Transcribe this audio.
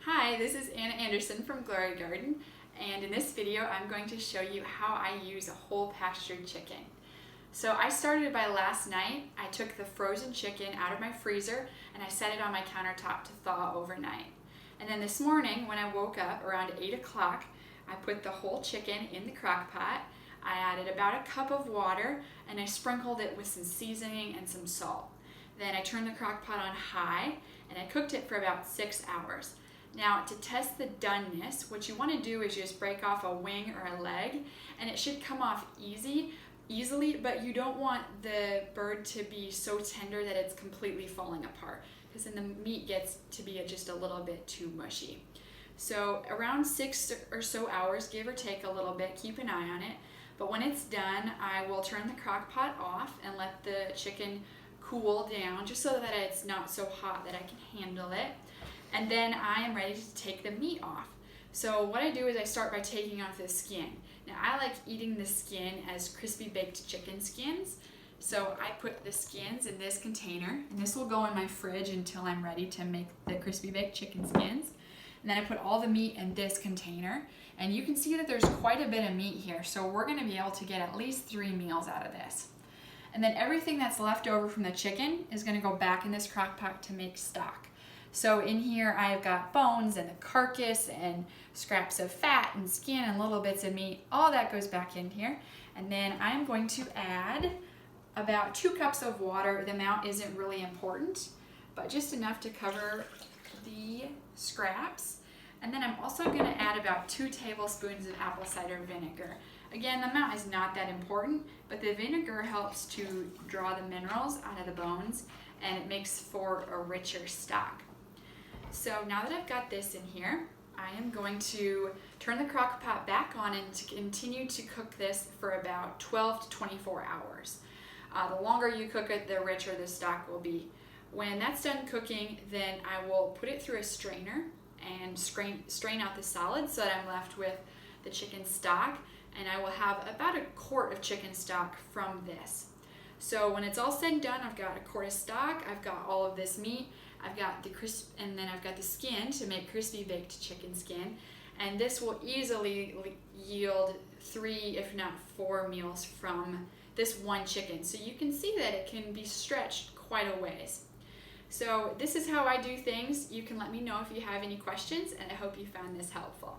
Hi, this is Anna Anderson from Glory Garden, and in this video I'm going to show you how I use a whole pastured chicken. So I started by last night. I took the frozen chicken out of my freezer and I set it on my countertop to thaw overnight. And then this morning when I woke up around 8 o'clock, I put the whole chicken in the crock pot. I added about a cup of water and I sprinkled it with some seasoning and some salt. Then I turned the crock pot on high and I cooked it for about 6 hours. Now, to test the doneness, what you want to do is just break off a wing or a leg, and it should come off easily, but you don't want the bird to be so tender that it's completely falling apart, because then the meat gets to be just a little bit too mushy. So around 6 or so hours, give or take a little bit, keep an eye on it. But when it's done, I will turn the crock pot off and let the chicken cool down, just so that it's not so hot that I can handle it. And then I am ready to take the meat off. So what I do is I start by taking off the skin. Now I like eating the skin as crispy baked chicken skins. So I put the skins in this container, and this will go in my fridge until I'm ready to make the crispy baked chicken skins. And then I put all the meat in this container, and you can see that there's quite a bit of meat here. So we're gonna be able to get at least 3 meals out of this. And then everything that's left over from the chicken is gonna go back in this crock pot to make stock. So in here I've got bones and the carcass and scraps of fat and skin and little bits of meat. All that goes back in here. And then I'm going to add about 2 cups of water. The amount isn't really important, but just enough to cover the scraps. And then I'm also going to add about 2 tablespoons of apple cider vinegar. Again, the amount is not that important, but the vinegar helps to draw the minerals out of the bones, and it makes for a richer stock. So now that I've got this in here, I am going to turn the crock pot back on and to continue to cook this for about 12 to 24 hours. The longer you cook it, the richer the stock will be. When that's done cooking, then I will put it through a strainer and strain out the solids so that I'm left with the chicken stock, and I will have about a quart of chicken stock from this. So when it's all said and done, I've got a quart of stock, I've got all of this meat, I've got the and then I've got the skin to make crispy baked chicken skin, and this will easily yield 3, if not 4 meals from this one chicken. So you can see that it can be stretched quite a ways. So this is how I do things. You can let me know if you have any questions, and I hope you found this helpful.